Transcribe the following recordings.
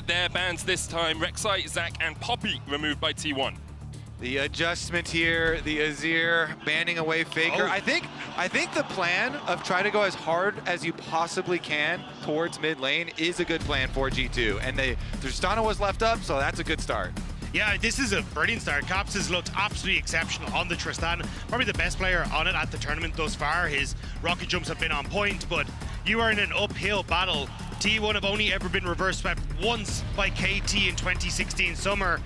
their bans this time. Rek'Sai, Zac, and Poppy removed by T1. The adjustment here, the Azir banning away Faker. Oh. I think the plan of try to go as hard as you possibly can towards mid lane is a good plan for G2. And Tristana was left up, so that's a good start. Yeah, this is a brilliant start. Caps has looked absolutely exceptional on the Tristana. Probably the best player on it at the tournament thus far. His rocket jumps have been on point, but you are in an uphill battle. T1 have only ever been reverse swept once by KT in 2016 summer,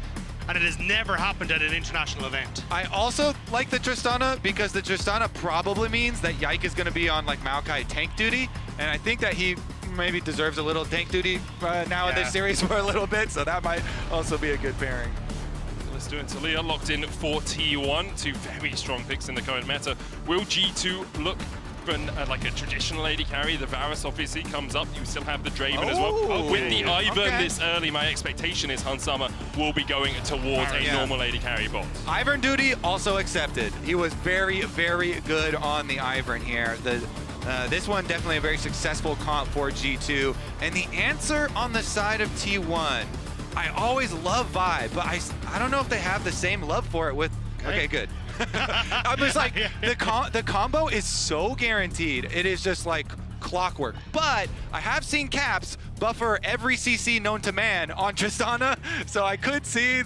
and it has never happened at an international event. I also like the Tristana because the Tristana probably means that Yike is going to be on like Maokai tank duty, and I think that he maybe deserves a little tank duty now in this series for a little bit, so that might also be a good pairing. Let's do it. Taliyah locked in for T1. Two very strong picks in the current meta. Will G2 look for like a traditional AD carry? The Varus obviously comes up. You still have the Draven as well. With the Ivern this early, my expectation is Hansama will be going towards a normal AD carry bot. Ivern duty also accepted. He was very, very good on the Ivern here. This one definitely a very successful comp for G2. And the answer on the side of T1, I always love Vibe, but I don't know if they have the same love for it with... Okay, good. I'm just like, the combo is so guaranteed. It is just like clockwork. But I have seen Caps buffer every CC known to man on Tristana, so I could see,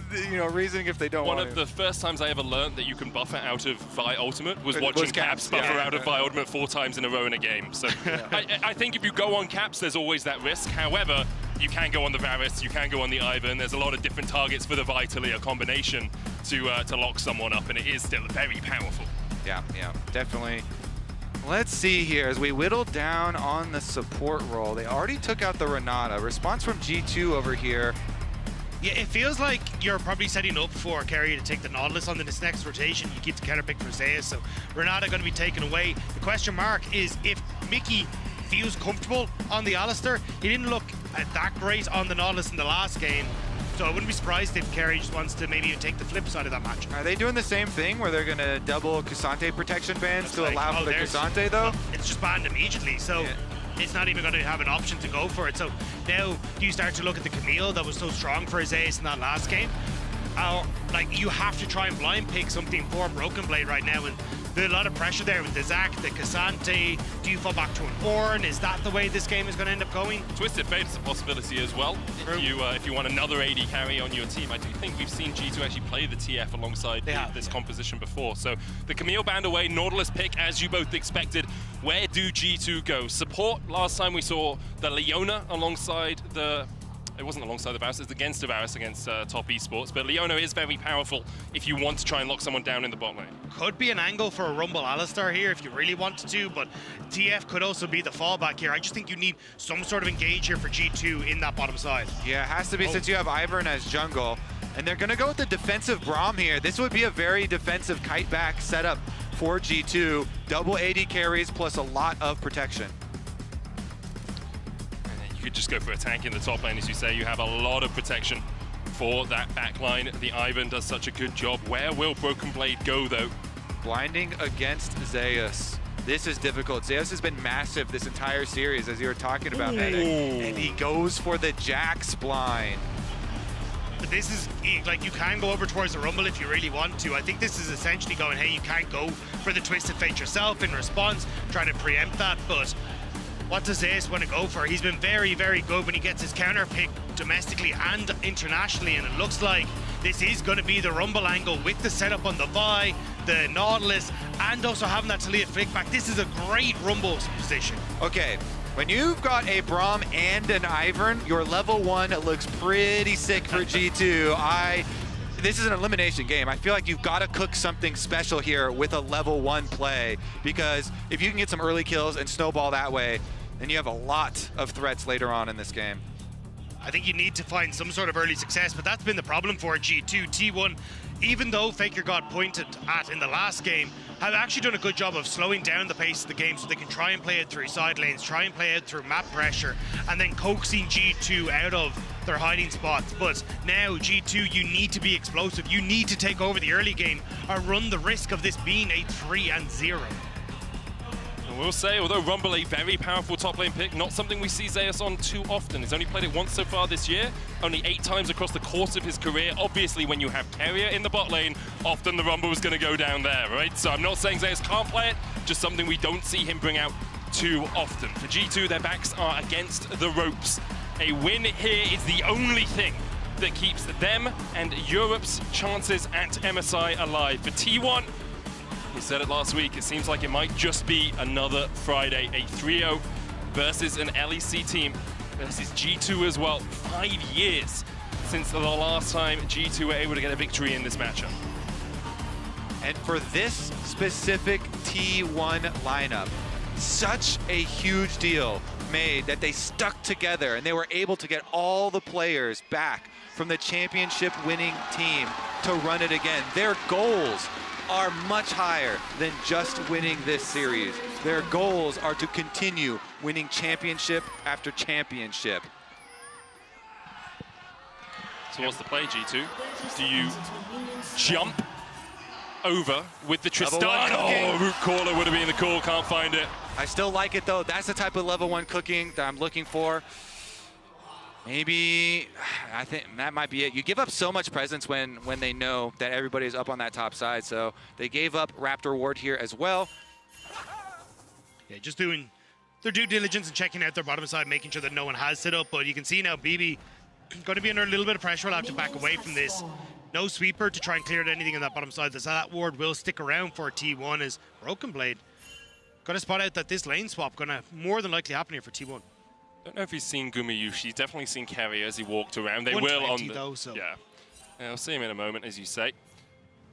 reasoning if they don't want One of the first times I ever learned that you can buffer out of Vi Ultimate was watching Caps buffer out of Vi Ultimate 4 times in a row in a game. So I think if you go on Caps, there's always that risk. However, you can go on the Varus, you can go on the Ivern. There's a lot of different targets for the Vi Taliyah combination to lock someone up, and it is still very powerful. Yeah, definitely. Let's see here as we whittle down on the support role. They already took out the Renata. Response from G2 over here. Yeah, it feels like you're probably setting up for Keria to take the Nautilus on this next rotation. You keep the counter pick for Zeus, so Renata going to be taken away. The question mark is if Mickey feels comfortable on the Alistar. He didn't look that great on the Nautilus in the last game. So I wouldn't be surprised if Keria just wants to maybe even take the flip side of that match. Are they doing the same thing where they're going to double Cassante protection bans to allow for the Cassante though? Well, it's just banned immediately, so it's not even going to have an option to go for it. So now do you start to look at the Camille that was so strong for his ace in that last game? Like you have to try and blind pick something for Broken Blade right now, and there's a lot of pressure there with the Zac, the Cassante. Do you fall back to an Oner? Is that the way this game is going to end up going? Twisted Fate is a possibility as well. If you want another AD carry on your team, I do think we've seen G2 actually play the TF alongside this composition before. So the Camille banned away, Nautilus pick as you both expected. Where do G2 go? Support, last time we saw the Leona alongside the... It wasn't alongside the Varus, it's against the Varus against top esports, but Leona is very powerful if you want to try and lock someone down in the bot lane. Could be an angle for a Rumble Alistar here if you really wanted to, but TF could also be the fallback here. I just think you need some sort of engage here for G2 in that bottom side. Yeah, it has to be since you have Ivern as jungle, and they're gonna go with the defensive Braum here. This would be a very defensive kite back setup for G2. Double AD carries plus a lot of protection. You could just go for a tank in the top lane, as you say. You have a lot of protection for that back line. The Ivern does such a good job. Where will Broken Blade go, though? Blinding against Zeus. This is difficult. Zeus has been massive this entire series, as you were talking about, Medic. And he goes for the Jax blind. But this is, like, you can go over towards the Rumble if you really want to. I think this is essentially going, hey, you can't go for the Twisted Fate yourself in response, trying to preempt that, but what does Zeus want to go for? He's been very, very good when he gets his counter pick domestically and internationally, and it looks like this is going to be the Rumble angle with the setup on the Vi, the Nautilus, and also having that Taliyah flick back. This is a great Rumble position. Okay, when you've got a Braum and an Ivern, your level 1 looks pretty sick for G2. This is an elimination game. I feel like you've got to cook something special here with a level 1 play, because if you can get some early kills and snowball that way, then you have a lot of threats later on in this game. I think you need to find some sort of early success, but that's been the problem for G2. T1, even though Faker got pointed at in the last game, have actually done a good job of slowing down the pace of the game so they can try and play it through side lanes, try and play it through map pressure, and then coaxing G2 out of their hiding spots. But now G2, you need to be explosive. You need to take over the early game or run the risk of this being a 3-0. I will say, although Rumble a very powerful top lane pick, not something we see Zeus on too often. He's only played it once so far this year, only 8 times across the course of his career. Obviously, when you have Keria in the bot lane, often the Rumble is going to go down there, right? So I'm not saying Zeus can't play it, just something we don't see him bring out too often. For G2, their backs are against the ropes. A win here is the only thing that keeps them and Europe's chances at MSI alive. For T1, we said it last week, it seems like it might just be another Friday, a 3-0 versus an LEC team versus G2 as well. 5 years since the last time G2 were able to get a victory in this matchup. And for this specific T1 lineup, such a huge deal made that they stuck together and they were able to get all the players back from the championship winning team to run it again. Their goals are much higher than just winning this series. Their goals are to continue winning championship after championship. So what's the play, G2? Do you jump over with the Tristana? Oh, root caller would have been the call, can't find it. I still like it though. That's the type of level 1 cooking that I'm looking for. Maybe, I think that might be it. You give up so much presence when they know that everybody's up on that top side. So they gave up Raptor Ward here as well. Yeah, just doing their due diligence and checking out their bottom side, making sure that no one has set up. But you can see now BB going to be under a little bit of pressure. Will have to back away from this. No sweeper to try and clear anything on that bottom side. So that ward will stick around for T1 as Broken Blade got to spot out that this lane swap going to more than likely happen here for T1. I don't know if he's seen Gumayusi. He's definitely seen Keria as he walked around. They will on the... though, so. Yeah. I'll see him in a moment, as you say.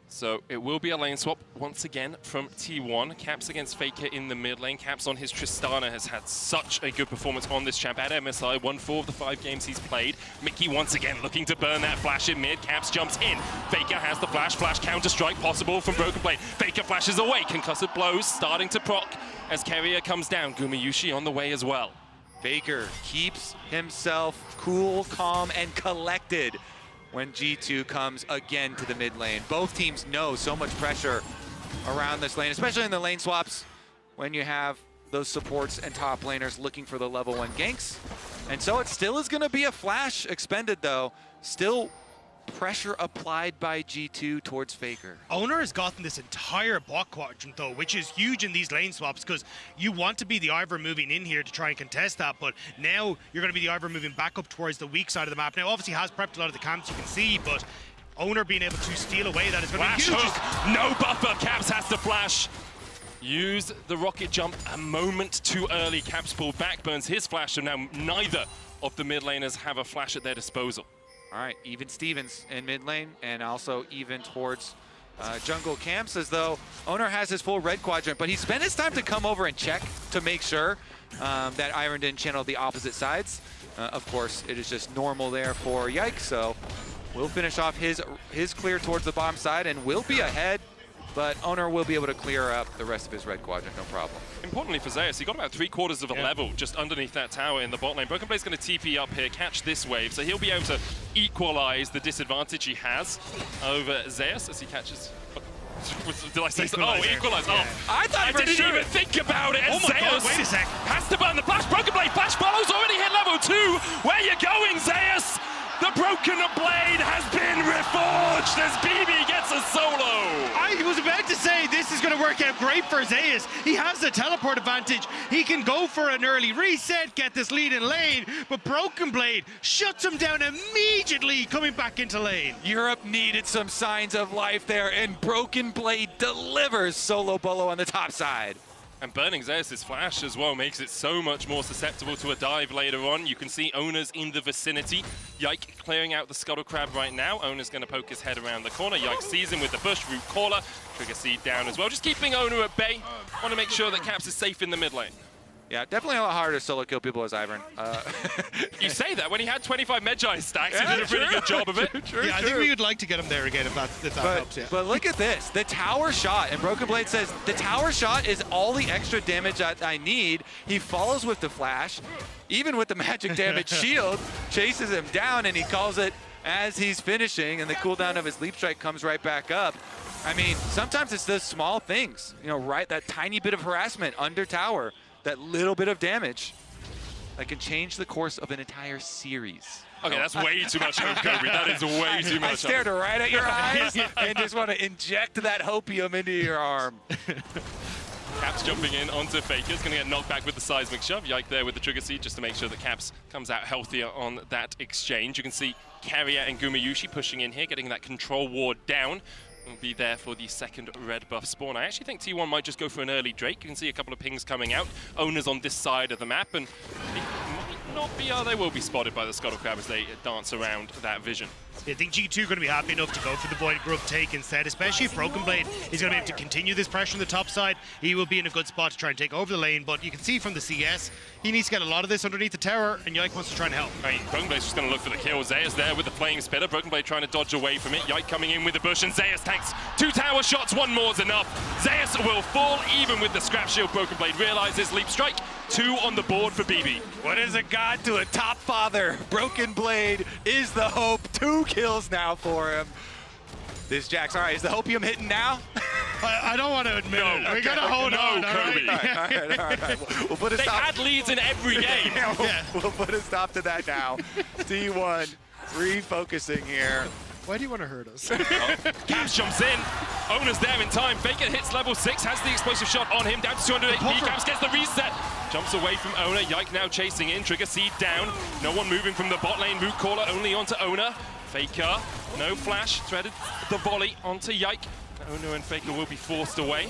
So it will be a lane swap once again from T1. Caps against Faker in the mid lane. Caps on his Tristana has had such a good performance on this champ at MSI. Won 4 of the 5 games he's played. Mickey once again looking to burn that flash in mid. Caps jumps in. Faker has the flash. Flash counter strike possible from Broken Blade. Faker flashes away. Concussive blows starting to proc as Keria comes down. Gumayusi on the way as well. Faker keeps himself cool, calm, and collected when G2 comes again to the mid lane. Both teams know so much pressure around this lane, especially in the lane swaps when you have those supports and top laners looking for the level 1 ganks. And so it still is going to be a flash expended though. Still pressure applied by G2 towards Faker. Oner has gotten this entire bot quadrant though, which is huge in these lane swaps because you want to be the Ivern moving in here to try and contest that, but now you're going to be the Ivern moving back up towards the weak side of the map. Now obviously has prepped a lot of the camps you can see, but Oner being able to steal away that is going to be huge. Hook. No buffer, Caps has to flash. Use the rocket jump a moment too early. Caps pulled back, burns his flash, so now neither of the mid laners have a flash at their disposal. All right, even Stevens in mid lane and also even towards jungle camps, as though Oner has his full red quadrant, but he spent his time to come over and check to make sure that Ivern didn't channel the opposite sides. Of course, it is just normal there for Yike, so we'll finish off his clear towards the bottom side and will be ahead, but Oner will be able to clear up the rest of his red quadrant, no problem. Importantly for Zeus, he got about 3/4 of a level just underneath that tower in the bot lane. Broken Blade's going to TP up here, catch this wave, so he'll be able to equalize the disadvantage he has over Zeus as he catches... Did I say so? Oh, equalize. Yeah. Oh, I didn't even think about it. Oh my God, wait a sec. Has to burn the flash. Broken Blade flash follows, already hit level 2. Where you going, Zeus? The Broken Blade has been reforged as BB gets a solo. I was about to say this is going to work out great for Zeus. He has the teleport advantage. He can go for an early reset, get this lead in lane, but Broken Blade shuts him down immediately coming back into lane. Europe needed some signs of life there, and Broken Blade delivers solo bolo on the top side. And burning Zeus' flash as well makes it so much more susceptible to a dive later on. You can see Oner's in the vicinity. Yike clearing out the Scuttle Crab right now. Oner's going to poke his head around the corner. Yike sees him with the bush, root caller. Trigger Seed down as well. Just keeping Oner at bay. Want to make sure that Caps is safe in the mid lane. Yeah, definitely a lot harder to solo kill people as Ivern. You say that when he had 25 Magi stacks, he did a pretty good job of it. True. I think we would like to get him there again if that helps. Yeah. But look at this, the tower shot, and Broken Blade says, the tower shot is all the extra damage that I need. He follows with the flash, even with the magic damage shield, chases him down, and he calls it as he's finishing, and the cooldown of his leap strike comes right back up. I mean, sometimes it's those small things, you know, right? That tiny bit of harassment under tower, that little bit of damage that can change the course of an entire series. Okay, that's way too much hope, Kobe. That is way too much. I stared right at your eyes and just want to inject that hopium into your arm. Caps jumping in onto Faker. Is going to get knocked back with the seismic shove. Yike there with the trigger seed just to make sure that Caps comes out healthier on that exchange. You can see Keria and Gumayusi pushing in here, getting that control ward down. Will be there for the second red buff spawn. I actually think T1 might just go for an early Drake. You can see a couple of pings coming out. Oner's on this side of the map, and it might not be, they will be spotted by the Scuttle Crab as they dance around that vision. I think G2 are going to be happy enough to go for the Void Grub take instead, especially if Broken Blade is going to be able to continue this pressure on the top side. He will be in a good spot to try and take over the lane, but you can see from the CS, he needs to get a lot of this underneath the tower, and Yike wants to try and help. Right, Broken Blade's just going to look for the kill. Zeus there with the Flame Spitter. Broken Blade trying to dodge away from it. Yike coming in with the bush, and Zeus tanks 2 tower shots. 1 more is enough. Zeus will fall even with the scrap shield. Broken Blade realizes leap strike. 2 on the board for BB. What is a god to a top father? Broken Blade is the hope. 2 kills now for him. This Jax, all right, is the hopium hitting now? I don't want to admit it. We gotta hold on, Kobe. all All right. We'll put a They stop. had leads in every game. We'll put a stop to that now. T1 refocusing here. Why do you want to hurt us? Caps jumps in. Oner's there in time. Faker hits level 6, has the explosive shot on him, down to 200 HP. Caps gets the reset. Jumps away from Oner. Yike now chasing in. Trigger seed down. No one moving from the bot lane. Root caller only onto Oner. Faker, no flash. Threaded the volley onto Yike. Oner and Faker will be forced away.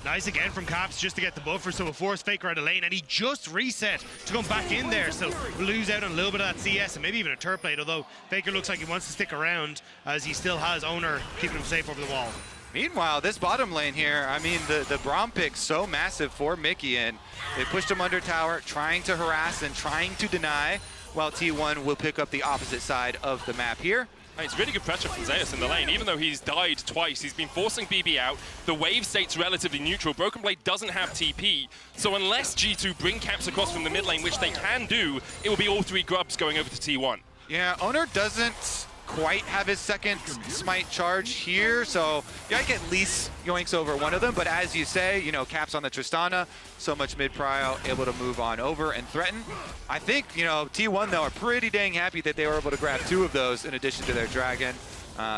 Nice again from Caps just to get the buffer, so we'll force Faker out of lane, and he just reset to come back in there, so we'll lose out on a little bit of that CS and maybe even a turret plate, although Faker looks like he wants to stick around as he still has Oner keeping him safe over the wall. Meanwhile, this bottom lane here, I mean, the Braum pick's so massive for Mickey, and they pushed him under tower, trying to harass and trying to deny, while T1 will pick up the opposite side of the map here. It's really good pressure from Zeus in the lane. Even though he's died twice, he's been forcing BB out. The wave state's relatively neutral. Broken Blade doesn't have TP, so unless G2 bring Caps across from the mid lane, which they can do, it will be all 3 grubs going over to T1. Yeah, Oner doesn't quite have his second smite charge here, so Yike at least yoinks over one of them, but as you say, you know, Caps on the Tristana, so much mid-prio, able to move on over and threaten. I think, you know, T1 though are pretty dang happy that they were able to grab 2 of those in addition to their dragon.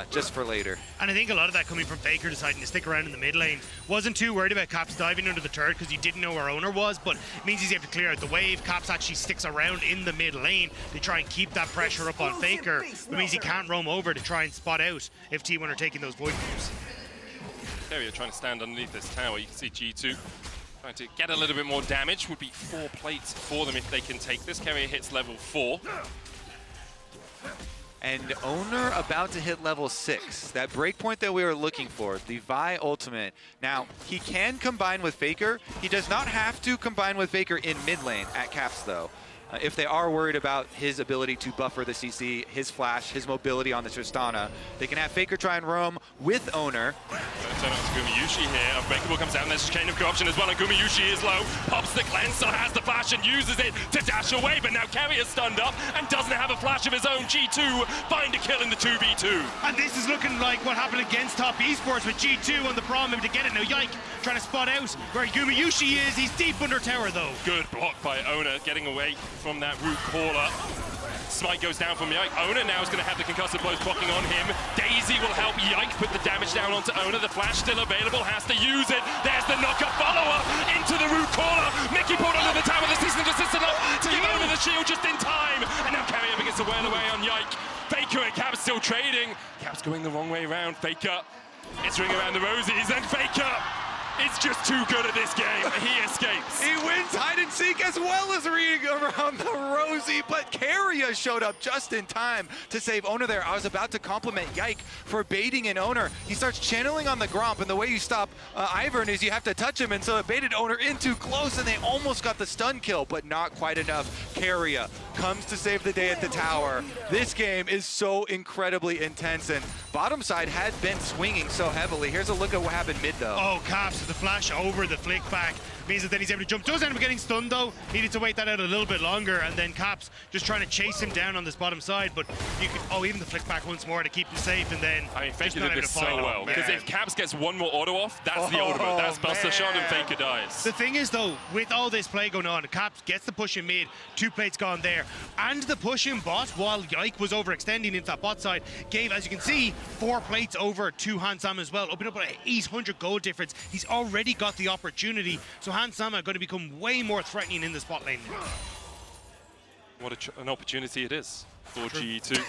Just for later. And I think a lot of that coming from Faker deciding to stick around in the mid lane. Wasn't too worried about Caps diving under the turret because he didn't know where Oner was, but it means he's able to clear out the wave. Caps actually sticks around in the mid lane to try and keep that pressure up on Faker. It means he can't roam over to try and spot out if T1 are taking those void moves. Keria trying to stand underneath this tower. You can see G2 trying to get a little bit more damage. Would be 4 plates for them if they can take this. Keria hits level 4. And Oner about to hit level 6. That breakpoint that we were looking for, the Vi ultimate. Now, he can combine with Faker. He does not have to combine with Faker in mid lane at Caps, though. If they are worried about his ability to buffer the CC, his flash, his mobility on the Tristana, they can have Faker try and roam with Oner. Turn out to Gumayusi here. Unbreakable comes down. There's a chain of corruption as well, and Gumayusi is low. Pops the cleanse, still has the flash and uses it to dash away, but now Keria's stunned up and doesn't have a flash of his own. G2 find a kill in the 2v2. And this is looking like what happened against Top Esports with G2 on the Braum able to get it. Now Yike trying to spot out where Gumayusi is. He's deep under tower though. Good block by Oner, getting away from that root caller. Smite goes down from Yike. Oner now is going to have the concussive blows blocking on him. Daisy will help Yike put the damage down onto Oner. The flash still available, has to use it. There's the knock-up follow-up into the root caller. Mickey pulled under the tower. The season just enough to give over the shield just in time. And now Keria begins to wail away on Yike. Faker and Caps still trading. Caps going the wrong way around. Faker, it's ring around the rosies, and Faker, it's just too good at this game. He escapes. He wins hide and seek as well as reading around the Rosie, but Keria showed up just in time to save Oner there. I was about to compliment Yike for baiting in Oner. He starts channeling on the Gromp, and the way you stop Ivern is you have to touch him, and so it baited Oner in too close, and they almost got the stun kill, but not quite enough. Keria comes to save the day at the tower. This game is so incredibly intense, and bottom side had been swinging so heavily. Here's a look at what happened mid, though. Oh, Caps with the flash over the flick back. means that then he's able to jump. Does end up getting stunned though. Needed to wait that out a little bit longer, and then Caps just trying to chase him down on this bottom side, but you could, even the flick back once more to keep him safe, and then I mean, Faker did this so well, because if Caps gets one more auto off, that's the ultimate. That's Buster Shot and Faker dies. The thing is though, with all this play going on, Caps gets the push in mid, 2 plates gone there, and the push in bot while Yike was overextending into that bot side gave, as you can see, 4 plates over to Hansama as well, opening up an 800 gold difference. He's already got the opportunity, so Hansama going to become way more threatening in the spot lane now. What an opportunity it is for G2.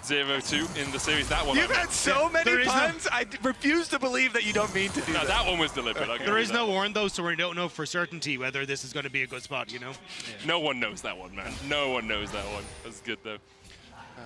0-2 in the series. That one. You've had so many puns. I refuse to believe that you don't mean to do that. That one was deliberate. There is no Ornn though, so we don't know for certainty whether this is going to be a good spot, you know? Yeah. No one knows that one, man. No one knows that one. That's good though.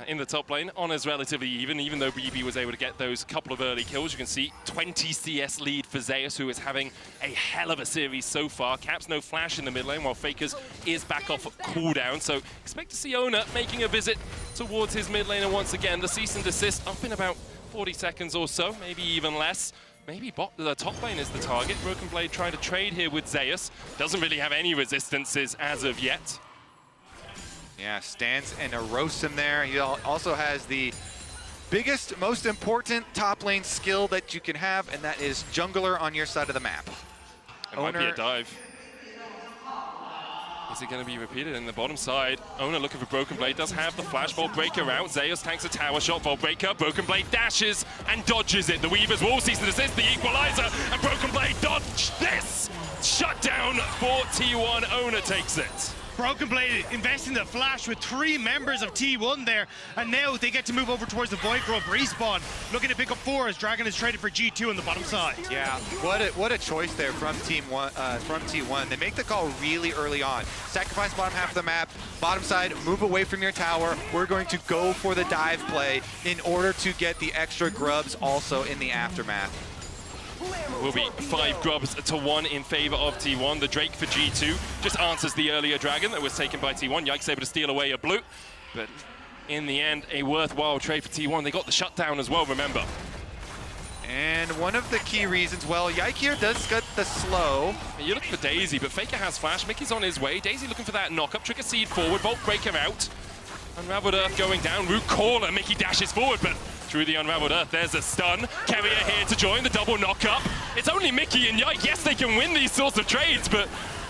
In the top lane, Oner's relatively even though BB was able to get those couple of early kills. You can see 20 CS lead for Zeus, who is having a hell of a series so far. Caps no flash in the mid lane, while Fakers is back off cooldown. So expect to see Oner making a visit towards his mid laner once again. The cease and desist up in about 40 seconds or so, maybe even less. Maybe the top lane is the target. Broken Blade trying to trade here with Zeus. Doesn't really have any resistances as of yet. Yeah, stands and roasts him there. He also has the biggest, most important top lane skill that you can have, and that is jungler on your side of the map. It might be a dive. Is it going to be repeated in the bottom side? Oner looking for Broken Blade, does have the flash. Vault Breaker out. Zeus tanks a tower shot. Vault Breaker, Broken Blade dashes and dodges it. The Weaver's wall cease and desist, the equalizer, and Broken Blade dodge this! Shut down for T1. Oner takes it. Broken Blade investing the flash with 3 members of T1 there, and now they get to move over towards the Void Grove respawn, looking to pick up 4 as Dragon is traded for G2 on the bottom side. Yeah, what a choice there from T1. They make the call really early on. Sacrifice bottom half of the map, bottom side, move away from your tower. We're going to go for the dive play in order to get the extra grubs also in the aftermath. Will be 5 grubs to 1 in favor of T1. The Drake for G2 just answers the earlier Dragon that was taken by T1. Yike's able to steal away a blue, but in the end, a worthwhile trade for T1. They got the shutdown as well, remember. And one of the key reasons, well, Yike here does get the slow. You're looking for Daisy, but Faker has flash. Mickey's on his way. Daisy looking for that knock-up. Trick a seed forward. Vault Breaker out. Unraveled Earth going down. Root Caller. Mickey dashes forward, but through the Unraveled Earth, there's a stun. Keria here to join the double knock-up. It's only Mickey and Yike. Yes, they can win these sorts of trades, but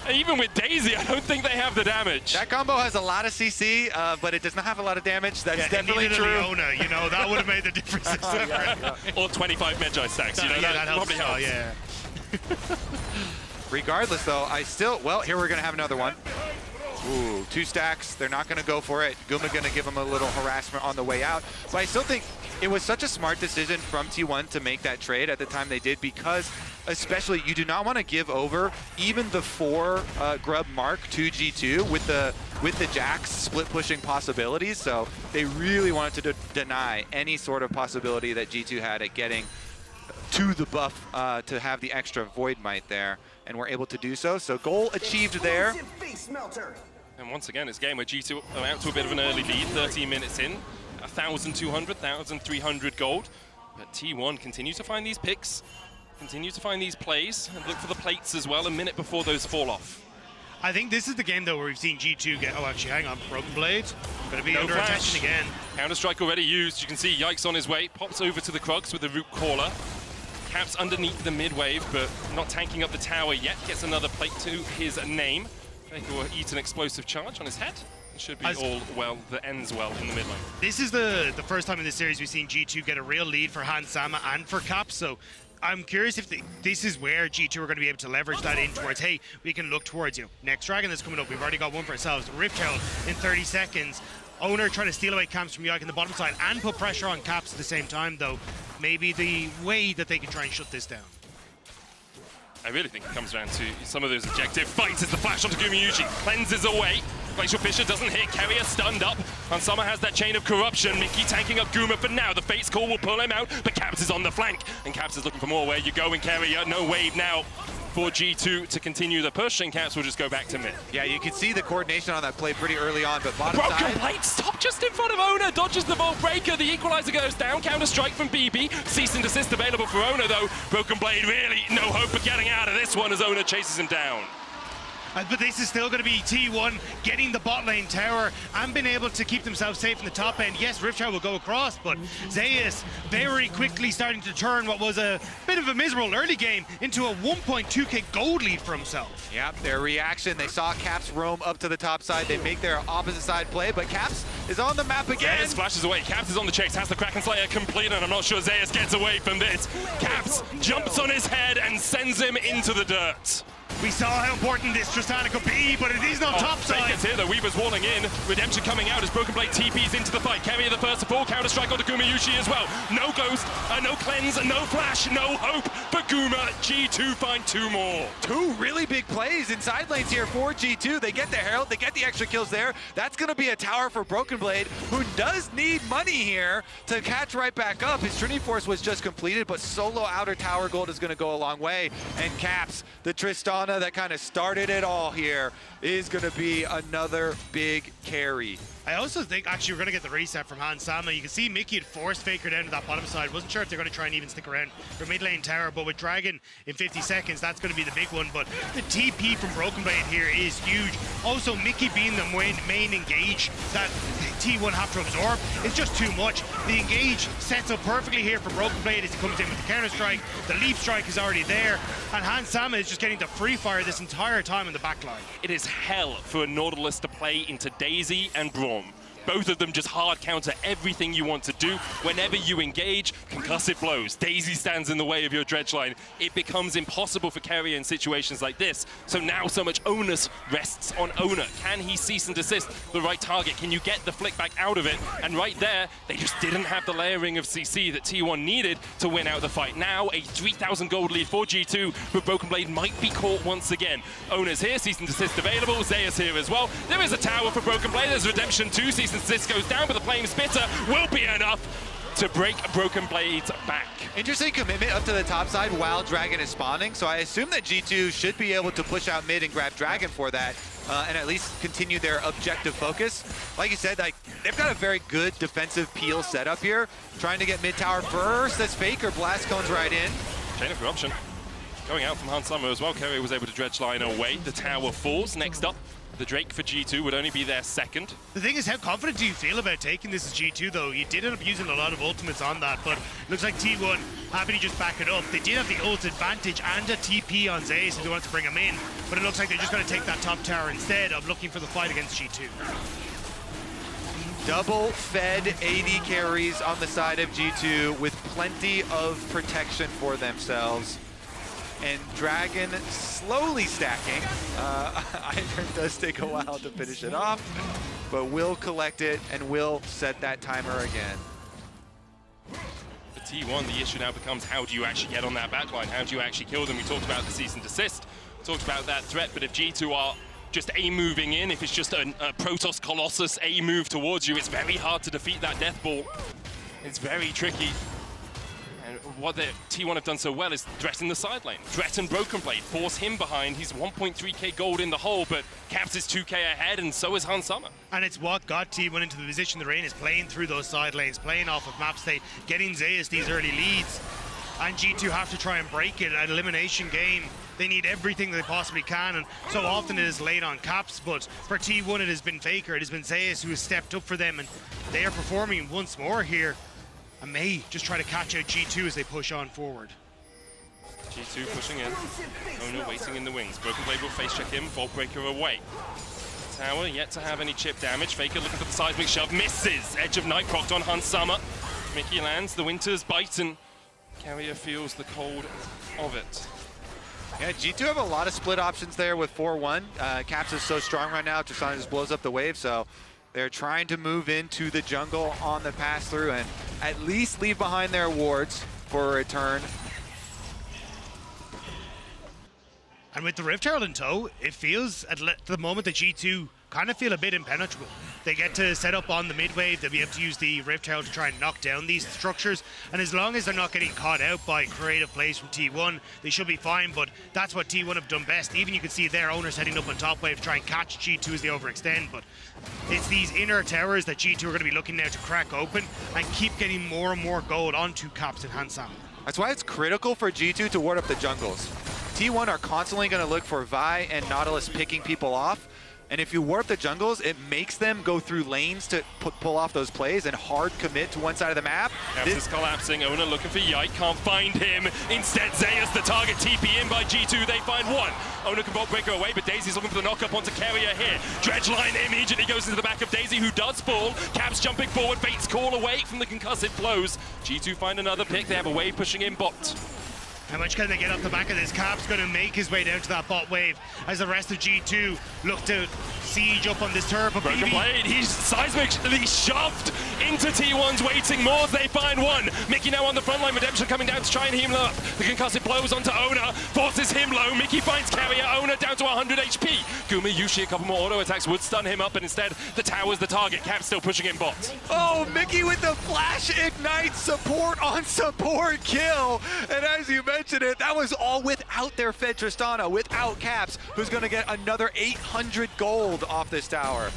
even with Daisy, I don't think they have the damage. That combo has a lot of CC, but it does not have a lot of damage. That's definitely true. Leona, you know, that would have made the difference. Or 25 Magi stacks, you know, that helps. probably helps. Yeah. Regardless, though, well, here we're going to have another one. Ooh, 2 stacks. They're not going to go for it. Guma going to give them a little harassment on the way out. But I still think it was such a smart decision from T1 to make that trade at the time they did, because especially you do not want to give over even the 4 grub mark to G2 with the Jax split pushing possibilities. So they really wanted to deny any sort of possibility that G2 had at getting to the buff to have the extra Void Might there, and we're able to do so. So goal achieved there. And once again, it's a game where G2 are out to a bit of an early lead, 13 minutes in, 1,200, 1,300 gold. But T1 continue to find these picks, continue to find these plays, and look for the plates as well a minute before those fall off. I think this is the game, though, where we've seen G2 get... Oh, actually, hang on. Broken Blade. Going to be under attention again. Counter-Strike already used. You can see Yike's on his way. Pops over to the Krugs with the Root Caller. Caps underneath the mid-wave, but not tanking up the tower yet. Gets another plate to his name. Faker will eat an explosive charge on his head. It should be all well that ends well in the mid lane. This is the first time in this series we've seen G2 get a real lead for Hansama and for Caps, so I'm curious if this is where G2 are going to be able to leverage that in towards, hey, we can look towards you. Next Dragon that's coming up, we've already got one for ourselves. Rift Herald in 30 seconds. Oner trying to steal away camps from Yike on the bottom side and put pressure on Caps at the same time, though. Maybe the way that they can try and shut this down. I really think it comes down to some of those objective fights as the flash onto Gumayusi. Cleanses away. Glacial Fissure doesn't hit. Keria stunned up. Hansama has that chain of corruption. Mickey tanking up Guma for now. The Fate's Call will pull him out, but Caps is on the flank. And Caps is looking for more. Where you going, Keria? No wave now for G2 to continue the push, and Caps will just go back to mid. Yeah, you can see the coordination on that play pretty early on, but bottom side... Broken Blade stop just in front of Oner, dodges the Vault Breaker, the Equalizer goes down, Counter-Strike from BB, cease and desist available for Oner though. Broken Blade really no hope of getting out of this one as Oner chases him down. But this is still going to be T1 getting the bot lane tower and being able to keep themselves safe in the top end. Yes, Rift Tower will go across, but Zeus very quickly starting to turn what was a bit of a miserable early game into a 1.2k gold lead for himself. Yep, their reaction, they saw Caps roam up to the top side. They make their opposite side play, but Caps is on the map again. Zeus flashes away. Caps is on the chase, has the Kraken Slayer complete, and I'm not sure Zeus gets away from this. Caps jumps on his head and sends him into the dirt. We saw how important this Tristana could be, but it is not top side. Fake is here, the Weaver's walling in. Redemption coming out as Broken Blade TPs into the fight. Keria the first to fall, counter-strike onto Gumayusi as well. No Ghost, no Cleanse, no Flash, no hope for Guma. G2 find 2 more. 2 really big plays in side lanes here for G2. They get the Herald, they get the extra kills there. That's going to be a tower for Broken Blade, who does need money here to catch right back up. His Trinity Force was just completed, but solo outer tower gold is going to go a long way. And Caps, the Tristana that kind of started it all here, is going to be another big carry. I also think actually we're going to get the reset from Hansama. You can see Mickey had forced Faker down to that bottom side. Wasn't sure if they're going to try and even stick around for mid lane tower, but with Dragon in 50 seconds, that's going to be the big one. But the TP from Broken Blade here is huge. Also, Mickey being the main engage that T1 have to absorb is just too much. The engage sets up perfectly here for Broken Blade as he comes in with the counter strike. The leap strike is already there, and Hansama is just getting the free fire this entire time in the back line. It is hell for a Nautilus to play into Daisy and Braum. Both of them just hard counter everything you want to do. Whenever you engage, concussive blows. Daisy stands in the way of your dredge line. It becomes impossible for Keria in situations like this. So now so much onus rests on Oner. Can he cease and desist the right target? Can you get the flick back out of it? And right there, they just didn't have the layering of CC that T1 needed to win out the fight. Now a 3,000 gold lead for G2, but Broken Blade might be caught once again. Oner's here, cease and desist available. Zeus here as well. There is a tower for Broken Blade. There's Redemption 2, cease and desist goes down, but the Flame Spitter will be enough to break Broken Blade's back. Interesting commitment up to the top side while Dragon is spawning, so I assume that G2 should be able to push out mid and grab Dragon for that, and at least continue their objective focus. Like you said, like they've got a very good defensive peel setup here, trying to get mid tower first as Faker blast cones right in. Chain of Corruption going out from Hansama as well. Keria was able to dredge line away. The tower falls. Next up, the Drake for G2 would only be their second. The thing is, how confident do you feel about taking this as G2 though? You did end up using a lot of ultimates on that, but it looks like T1 happy to just back it up. They did have the ult advantage and a TP on Zeus if they wanted to bring him in, but it looks like they're just going to take that top tower instead of looking for the fight against G2. Double fed AD carries on the side of G2 with plenty of protection for themselves. And Dragon slowly stacking. Ivern does take a while to finish it off, but will collect it and will set that timer again. For T1, the issue now becomes how do you actually get on that backline? How do you actually kill them? We talked about the cease and desist, talked about that threat, but if G2 are just A-moving in, if it's just a Protoss Colossus A-move towards you, it's very hard to defeat that death ball. It's very tricky. What the T1 have done so well is threaten the side lane, threaten Broken Blade, force him behind. He's 1.3k gold in the hole, but Caps is 2k ahead, and so is Hansama. And it's what got T1 into the position they're in, is playing through those side lanes, playing off of map state, getting Zeus these early leads. And G2 have to try and break it. An elimination game, they need everything they possibly can, and so often it is laid on Caps, but for T1 it has been Faker, it has been Zeus who has stepped up for them, and they are performing once more here. And may just try to catch out G2 as they push on forward. G2 pushing in. Oner waiting in the wings. Broken Blade will face check him. Vault Breaker away. Tower yet to have any chip damage. Faker looking for the seismic shove. Misses. Edge of Night procced on Hansama. Mickey lands. The Winter's bite, and Keria feels the cold of it. Yeah, G2 have a lot of split options there with 4-1. Caps is so strong right now. Tristana just blows up the wave, so they're trying to move into the jungle on the pass-through and at least leave behind their wards for a return. And with the Rift Herald in tow, it feels at the moment that G2 kind of feel a bit impenetrable. They get to set up on the mid-wave, they'll be able to use the Rift Herald to try and knock down these structures, and as long as they're not getting caught out by creative plays from T1, they should be fine, but that's what T1 have done best. Even you can see their owners heading up on top wave to try and catch G2 as they overextend, but it's these inner towers that G2 are going to be looking now to crack open and keep getting more and more gold onto Caps and Hansama. That's why it's critical for G2 to ward up the jungles. T1 are constantly going to look for Vi and Nautilus picking people off. And if you warp the jungles, it makes them go through lanes to pull off those plays and hard commit to one side of the map. This is collapsing. Oner looking for Yike, can't find him. Instead, Zeus, the target, TP in by G2. They find one. Oner can bolt breaker away, but Daisy's looking for the knock-up onto Keria here. Dredge line immediately goes into the back of Daisy, who does fall. Caps jumping forward, Fate's call away from the concussive blows. G2 find another pick. They have a wave pushing in bot. How much can they get off the back of this? Cap's going to make his way down to that bot wave as the rest of G2 look to siege up on this turret. But Broken blade, he's seismically shoved into T1's waiting moors. They find one. Mickey now on the front line. Redemption coming down to try and heal up. The concussive blows onto Oner, forces him low. Mickey finds Keria. Oner down to 100 HP. Gumayusi, a couple more auto attacks would stun him up, and instead the tower's the target. Cap still pushing in bot. Oh, Mickey with the flash ignite support on support kill. And as you mentioned it, that was all without their fed Tristana, without Caps, who's going to get another 800 gold off this tower.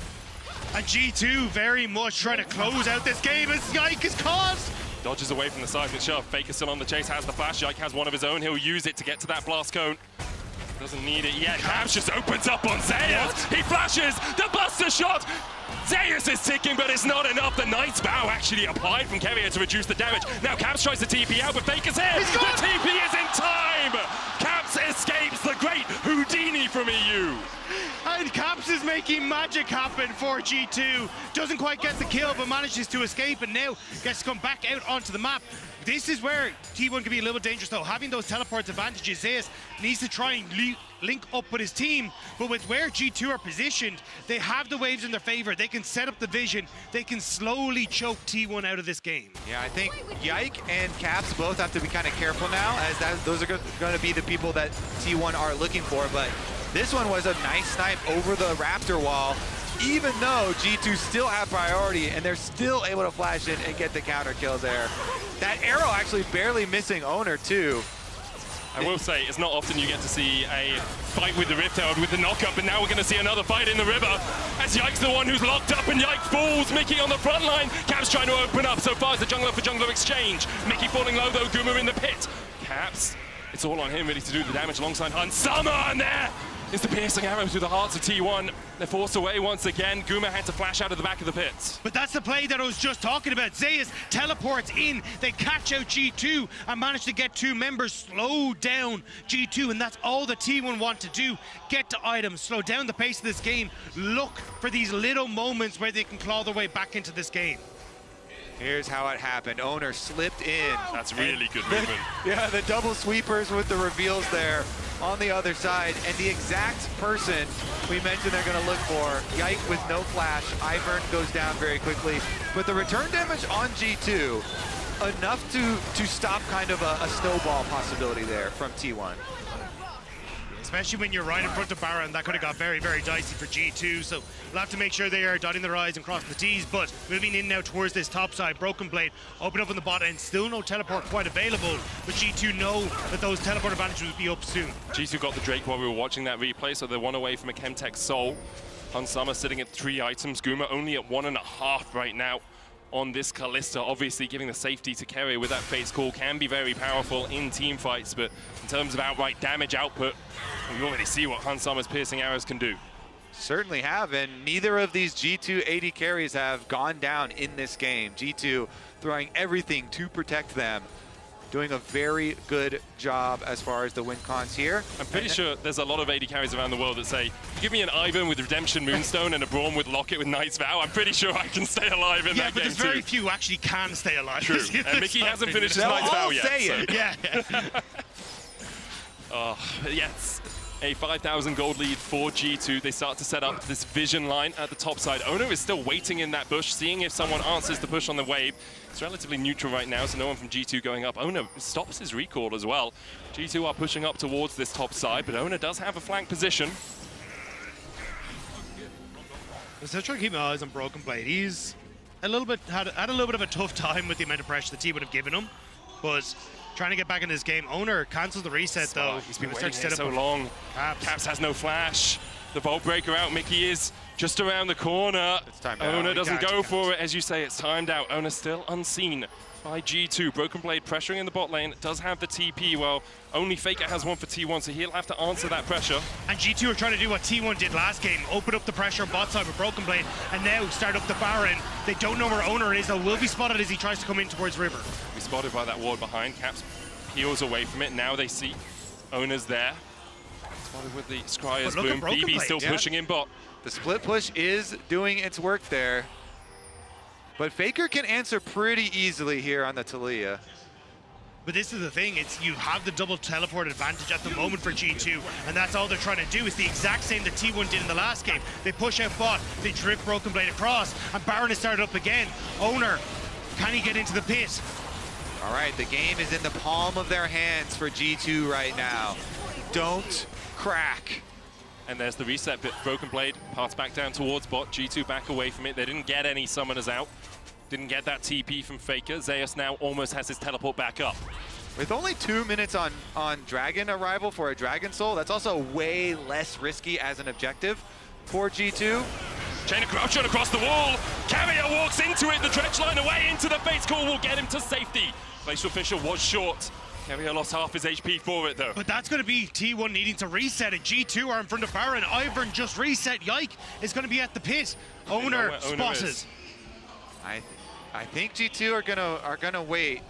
And G2 very much trying to close out this game as Yike is caught. Dodges away from the seismic shove. Faker still on the chase, has the flash. Yike has one of his own. He'll use it to get to that blast cone. Doesn't need it yet. Caps just opens up on Zeus. He flashes the buster shot. Zeus is ticking, but it's not enough. The Knight's Vow actually applied from Keria to reduce the damage. Now Caps tries to TP out, but Faker's here. The TP is in time. Caps escapes the great Houdini from EU. And Caps is making magic happen for G2. Doesn't quite get the kill, but manages to escape, and now gets to come back out onto the map. This is where T1 can be a little bit dangerous, though. Having those teleport advantages, Zeus needs to try and link up with his team. But with where G2 are positioned, they have the waves in their favor. They can set up the vision. They can slowly choke T1 out of this game. Yeah, I think Yike and Caps both have to be kind of careful now, as those are going to be the people that T1 are looking for. But this one was a nice snipe over the Raptor wall, even though G2 still have priority, and they're still able to flash in and get the counter kill there. That arrow actually barely missing Oner too. I will say, it's not often you get to see a fight with the Rift Herald with the knock-up, and now we're going to see another fight in the river, as Yike's the one who's locked up, and Yike falls. Mickey on the front line. Caps trying to open up. So far as the jungler for jungler exchange. Mickey falling low, though. Guma in the pit. Caps, it's all on him, ready to do the damage alongside Hunsama, and there is the piercing arrow through the hearts of T1. They're forced away once again. Guma had to flash out of the back of the pits. But that's the play that I was just talking about. Zeus teleports in, they catch out G2 and manage to get two members, slow down G2, and that's all the T1 want to do. Get to items, slow down the pace of this game, look for these little moments where they can claw their way back into this game. Here's how it happened. Oner slipped in. That's really good movement. Yeah, the double sweepers with the reveals there on the other side. And the exact person we mentioned they're going to look for, Yike with no flash. Ivern goes down very quickly. But the return damage on G2, enough to stop kind of a snowball possibility there from T1. Especially when you're right in front of Baron, that could have got very, very dicey for G2. So we'll have to make sure they are dotting their I's and crossing the T's. But moving in now towards this top side, Broken Blade, open up on the bot end, still no teleport quite available. But G2 know that those teleport advantages will be up soon. G2 got the Drake while we were watching that replay, so they're one away from a Chemtech Soul. Hunsama sitting at 3 items, Guma only at 1.5 right now on this Kalista. Obviously giving the safety to Keria with that Fate's Call can be very powerful in team fights, but in terms of outright damage output, we already see what Hunsama's piercing arrows can do. Certainly have, and neither of these G2 AD carries have gone down in this game. G2 throwing everything to protect them. Doing a very good job as far as the win cons here. I'm pretty sure there's a lot of AD carries around the world that say, give me an Ivern with Redemption Moonstone and a Braum with Locket with Knight's Vow, I'm pretty sure I can stay alive in that game too. Yeah, but there's very few who actually can stay alive. True, and Mickey hasn't finished his Knight's Vow yet. Say it. So. Yeah. Oh, yes. A 5,000 gold lead for G2. They start to set up this vision line at the top side. Oner is still waiting in that bush, seeing if someone answers the push on the wave. It's relatively neutral right now, so no one from G2 going up. Oner stops his recall as well. G2 are pushing up towards this top side, but Oner does have a flank position. I'm still trying to keep my eyes on Broken Blade. He's had a little bit of a tough time with the amount of pressure the team would have given him, but trying to get back in this game. Oner cancels the reset though. He's been waiting here so long. Caps has no flash. The Vault Breaker out. Mickey is just around the corner. It's timed out. Oner doesn't go for it. As you say, it's timed out. Oner still unseen by G2. Broken Blade pressuring in the bot lane. Does have the TP. Well, only Faker has one for T1, so he'll have to answer that pressure. And G2 are trying to do what T1 did last game. Open up the pressure on bot side with Broken Blade, and now start up the Baron. They don't know where Oner is, though. Will be spotted as he tries to come in towards River. Be spotted by that ward behind. Caps peels away from it. Now they see Oner's there. Spotted with the Scryer's Boom. BB still pushing in bot. The split push is doing its work there. But Faker can answer pretty easily here on the Taliyah. But this is the thing, it's you have the double teleport advantage at the moment for G2, and that's all they're trying to do. It's the exact same that T1 did in the last game. They push out bot, they drift Broken Blade across, and Baron is started up again. Oner, can he get into the pit? All right, the game is in the palm of their hands for G2 right now. Don't crack. And there's the reset bit. Broken Blade parts back down towards bot. G2 back away from it. They didn't get any summoners out. Didn't get that TP from Faker. Zeus now almost has his teleport back up. With only 2 minutes on Dragon arrival for a Dragon Soul, that's also way less risky as an objective for G2. Chain of Crouchon across the wall. Keria walks into it. The dredge line away into the base call will get him to safety. Glacial Fissure was short. Keria lost half his HP for it, though. But that's going to be T1 needing to reset it. G2 are in front of Baron. Ivern just reset. Yike is going to be at the pit. Oner spotted. I think G2 are gonna wait,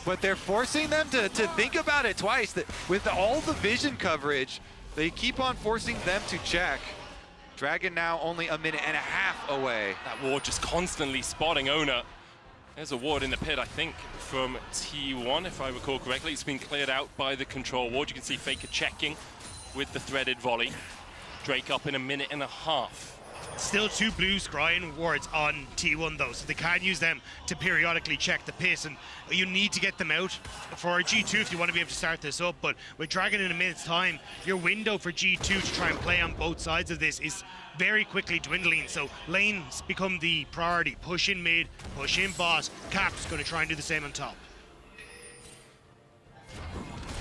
but they're forcing them to think about it twice. That with all the vision coverage, they keep on forcing them to check. Dragon now only a minute and a half away. That ward just constantly spotting Oner. There's a ward in the pit, I think, from T1, if I recall correctly. It's been cleared out by the control ward. You can see Faker checking with the threaded volley. Drake up in a minute and a half. Still 2 blue scrying wards on T1 though, so they can use them to periodically check the pit, and you need to get them out for G2 if you want to be able to start this up. But with Dragon in a minute's time, your window for G2 to try and play on both sides of this is very quickly dwindling, so lanes become the priority. Push in mid, push in bot. Cap's going to try and do the same on top.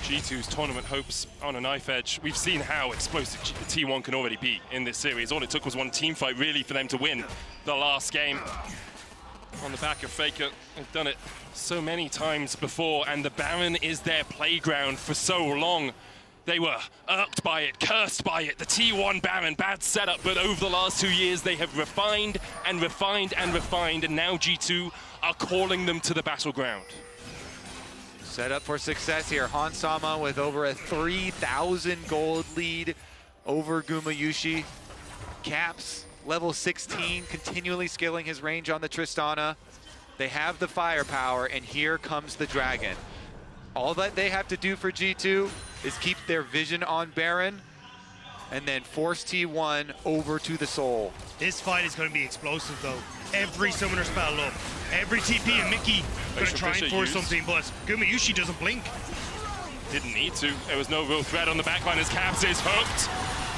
G2's tournament hopes on a knife edge. We've seen how explosive T1 can already be in this series. All it took was one team fight really for them to win the last game. On the back of Faker, they've done it so many times before, and the Baron is their playground for so long. They were irked by it, cursed by it. The T1 Baron, bad setup, but over the last 2 years they have refined and refined and refined, and now G2 are calling them to the battleground. Set up for success here. Hansama with over a 3,000 gold lead over Gumayusi. Caps, level 16, continually scaling his range on the Tristana. They have the firepower, and here comes the Dragon. All that they have to do for G2 is keep their vision on Baron and then force T1 over to the Soul. This fight is going to be explosive though. Every summoner spell up. Every TP and Mickey going to try and force something, but Gumayusi doesn't blink. Didn't need to. There was no real threat on the backline as Caps is hooked.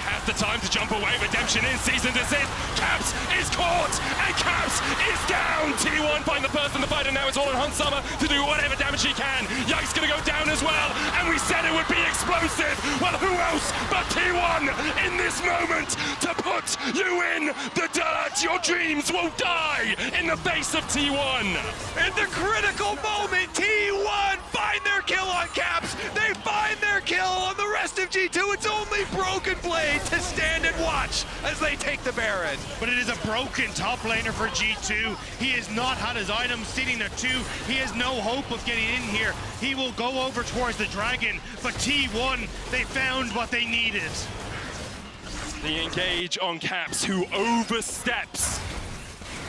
Has the time to jump away. Redemption in, season desist. Caps is caught, and Caps is down. T1 find the person to fight, and now it's all on Hansama to do whatever damage he can. Yike's gonna go down as well, and we said it would be explosive. Well, who else but T1 in this moment to put you in the dirt? Your dreams will die in the face of T1. In the critical moment, T1 find their kill on Caps. They find their kill on the rest of G2. It's only Broken Blade to stand and watch as they take the Baron. But it is a broken top laner for G2. He has not had his items sitting there too. He has no hope of getting in here. He will go over towards the Dragon, but T1, they found what they needed. The engage on Caps, who oversteps.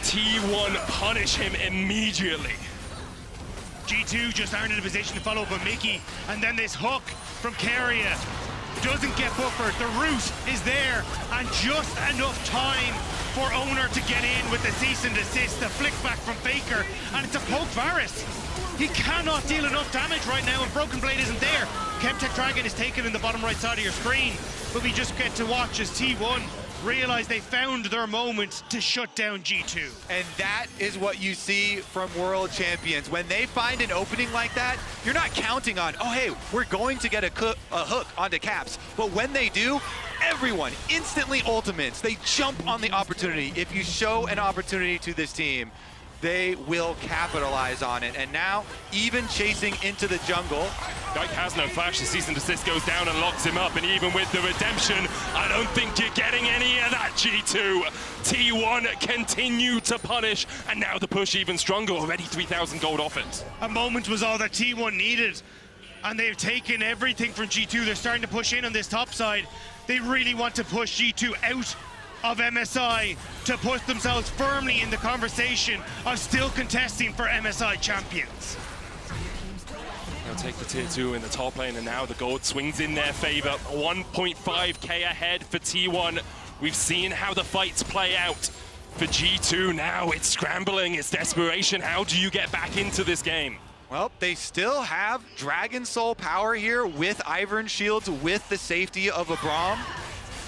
T1 punish him immediately. G2 just aren't in a position to follow up on Mickey, and then this hook from Keria doesn't get buffered. The root is there, and just enough time for Oner to get in with the cease and desist, the flick back from Faker, and it's a poke Varus. He cannot deal enough damage right now, and Broken Blade isn't there. Chemtech Dragon is taken in the bottom right side of your screen, but we just get to watch as T1 realize they found their moment to shut down G2. And that is what you see from world champions. When they find an opening like that, you're not counting on, oh, hey, we're going to get a hook onto Caps. But when they do, everyone instantly ultimates. They jump on the opportunity. If you show an opportunity to this team, they will capitalize on it. And now, even chasing into the jungle. Yike has no flash. The cease and desist goes down and locks him up. And even with the redemption, I don't think you're getting any of that, G2. T1 continue to punish. And now the push even stronger. Already 3,000 gold off it. A moment was all that T1 needed. And they've taken everything from G2. They're starting to push in on this top side. They really want to push G2 out of MSI to put themselves firmly in the conversation of still contesting for MSI champions. They'll take the tier 2 in the top lane, and now the gold swings in their favor. 1.5k ahead for T1. We've seen how the fights play out. For G2 now, it's scrambling, it's desperation. How do you get back into this game? Well, they still have Dragon Soul power here with Ivern shields, with the safety of a Braum.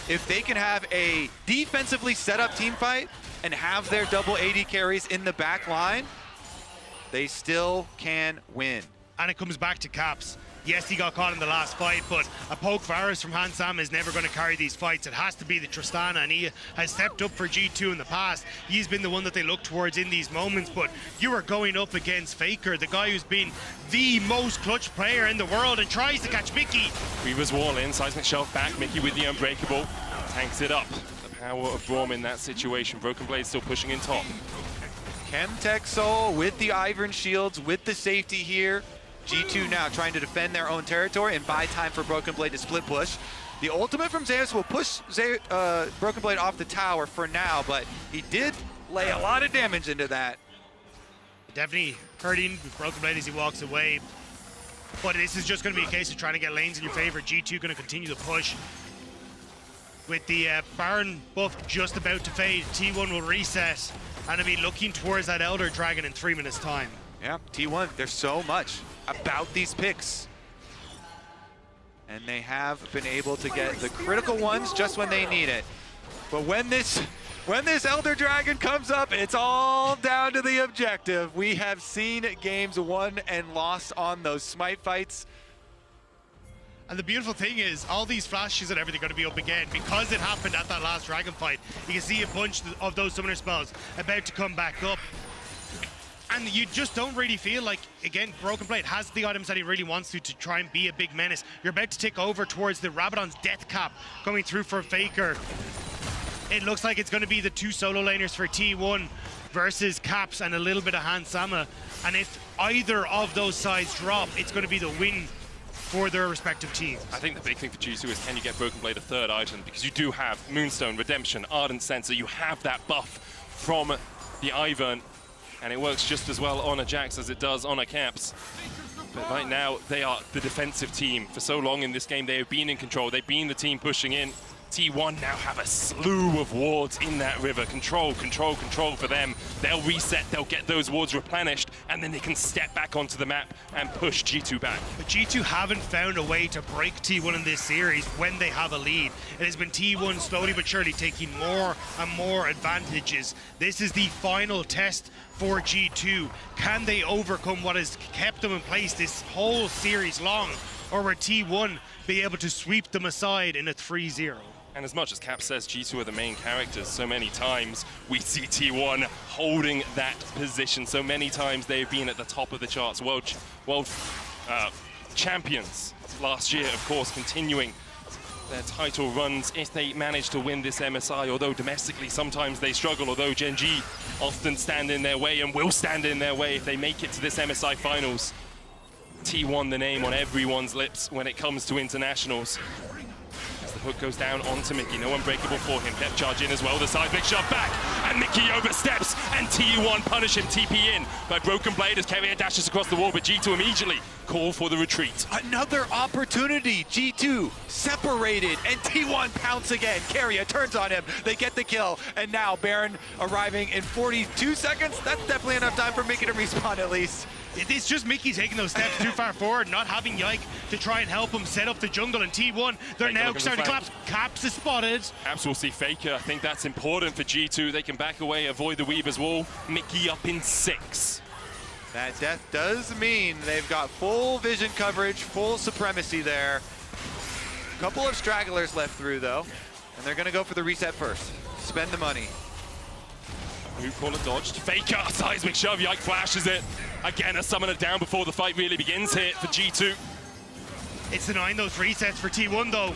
If they can have a defensively set up team fight and have their double AD carries in the back line, they still can win. And it comes back to Caps. Yes, he got caught in the last fight, but a poke Varus from Hansam is never going to carry these fights. It has to be the Tristana, and he has stepped up for G2 in the past. He's been the one that they look towards in these moments, but you are going up against Faker, the guy who's been the most clutch player in the world and tries to catch Mickey. Reaver's wall in, seismic shelf back, Mickey with the unbreakable, tanks it up. The power of Braum in that situation. Broken Blade still pushing in top. Chemtech Soul with the Ivern shields, with the safety here. G2 now trying to defend their own territory and buy time for Broken Blade to split push. The ultimate from Zeus will push Broken Blade off the tower for now, but he did lay a lot of damage into that. Definitely hurting Broken Blade as he walks away. But this is just going to be a case of trying to get lanes in your favor. G2 going to continue to push. With the Baron buff just about to fade, T1 will reset and be looking towards that Elder Dragon in 3 minutes' time. Yeah, T1, there's so much about these picks. And they have been able to get the critical ones just when they need it. But when this Elder Dragon comes up, it's all down to the objective. We have seen games won and lost on those smite fights. And the beautiful thing is, all these flashes and everything are going to be up again because it happened at that last Dragon fight. You can see a bunch of those summoner spells about to come back up. And you just don't really feel like, again, Broken Blade has the items that he really wants to try and be a big menace. You're about to tick over towards the Rabadon's death cap coming through for Faker. It looks like it's going to be the 2 solo laners for T1 versus Caps and a little bit of Hansama. And if either of those sides drop, it's going to be the win for their respective teams. I think the big thing for G2 is, can you get Broken Blade a third item? Because you do have Moonstone, Redemption, Ardent Sensor. You have that buff from the Ivern. And it works just as well on a Jax as it does on a Caps. But right now, they are the defensive team. For so long in this game, they have been in control. They've been the team pushing in. T1 now have a slew of wards in that river. Control, control, control for them. They'll reset, they'll get those wards replenished, and then they can step back onto the map and push G2 back. But G2 haven't found a way to break T1 in this series when they have a lead. It has been T1 slowly but surely taking more and more advantages. This is the final test for G2. Can they overcome what has kept them in place this whole series long? Or will T1 be able to sweep them aside in a 3-0? And as much as Cap says G2 are the main characters, so many times we see T1 holding that position. So many times they've been at the top of the charts. World champions last year, of course, continuing their title runs if they manage to win this MSI, although domestically sometimes they struggle, although Gen G often stand in their way and will stand in their way if they make it to this MSI finals. T1 the name on everyone's lips when it comes to internationals. As the hook goes down onto Mickey, no unbreakable for him. Depth charge in as well, the side big shot back, and Mickey oversteps, and T1 punish him, TP in by Broken Blade as Keria dashes across the wall, but G2 immediately call for the retreat. Another opportunity, G2 separated, and T1 pounce again. Keria turns on him, they get the kill, and now Baron arriving in 42 seconds. That's definitely enough time for Mickey to respawn at least. It's just Mickey taking those steps too far forward, not having Yike to try and help him set up the jungle, and T1, they're now starting to collapse. Caps is spotted. Caps will see Faker. I think that's important for G2. They can back away, avoid the Weaver's wall. Mickey up in 6. That death does mean they've got full vision coverage, full supremacy there. A couple of stragglers left through though. And they're gonna go for the reset first. Spend the money. Move caller dodged. Faker, seismic shove, Yike flashes it. Again, a summoner down before the fight really begins here for G2. It's denying those resets for T1 though.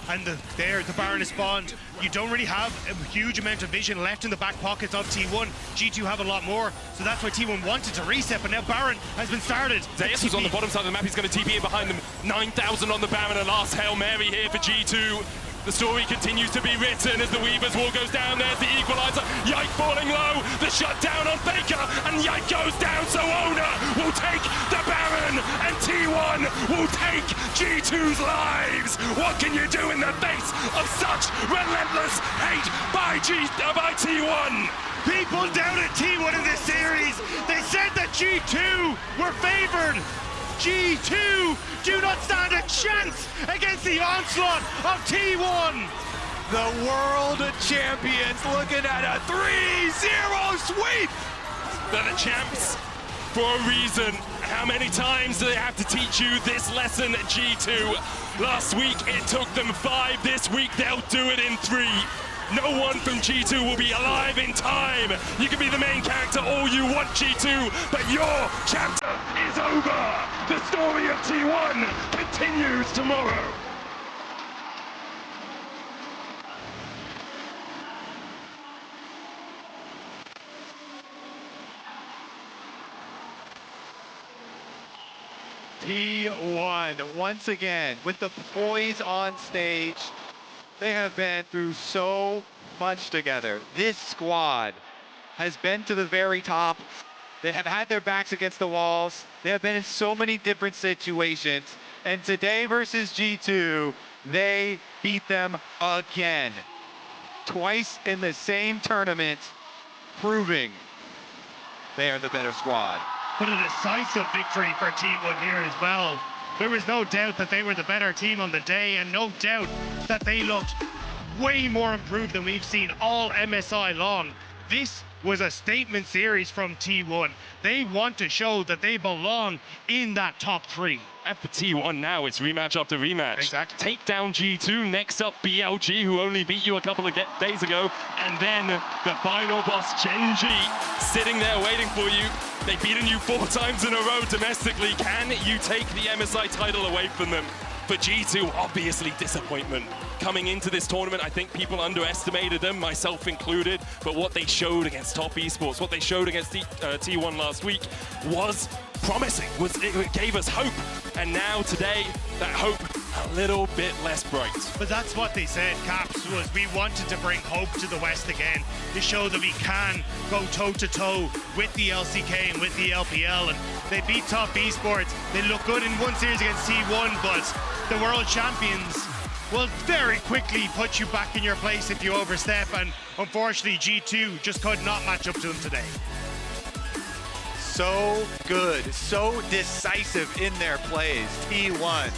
And the Baron is spawned. You don't really have a huge amount of vision left in the back pockets of T1. G2 have a lot more, so that's why T1 wanted to reset, but now Baron has been started. Zeus is on the bottom side of the map, he's going to TP in behind them. 9,000 on the Baron, a last Hail Mary here for G2. The story continues to be written as the Weaver's wall goes down. There's the equalizer. Yike falling low. The shutdown on Faker. And Yike goes down. So Oner will take the Baron. And T1 will take G2's lives. What can you do in the face of such relentless hate by T1? People doubted T1 in this series. They said that G2 were favored. G2 do not stand a chance against the onslaught of T1. The world champions looking at a 3-0 sweep. They're the champs for a reason. How many times do they have to teach you this lesson, G2? Last week it took them 5. This week they'll do it in 3. No one from G2 will be alive in time. You can be the main character all you want, G2, but your chapter is over. The story of T1 continues tomorrow. T1, once again, with the poise on stage. They have been through so much together. This squad has been to the very top. They have had their backs against the walls. They have been in so many different situations. And today versus G2, they beat them again. Twice in the same tournament, proving they are the better squad. But a decisive victory for T1 here as well. There was no doubt that they were the better team on the day, and no doubt that they looked way more improved than we've seen all MSI long. This was a statement series from T1. They want to show that they belong in that top 3. And for T1 now, it's rematch after rematch. Exactly. Take down G2, next up BLG, who only beat you a couple of days ago, and then the final boss, Chengdu, sitting there waiting for you. They've beaten you 4 times in a row domestically. Can you take the MSI title away from them? For G2, obviously disappointment. Coming into this tournament, I think people underestimated them, myself included, but what they showed against top esports, what they showed against T1 last week was promising. It gave us hope. And now today, that hope a little bit less bright. But that's what they said, Caps, was we wanted to bring hope to the West again, to show that we can go toe-to-toe with the LCK and with the LPL. And they beat top esports. They look good in one series against T1, but the world champions will very quickly put you back in your place if you overstep. And unfortunately, G2 just could not match up to them today. So good, so decisive in their plays. T1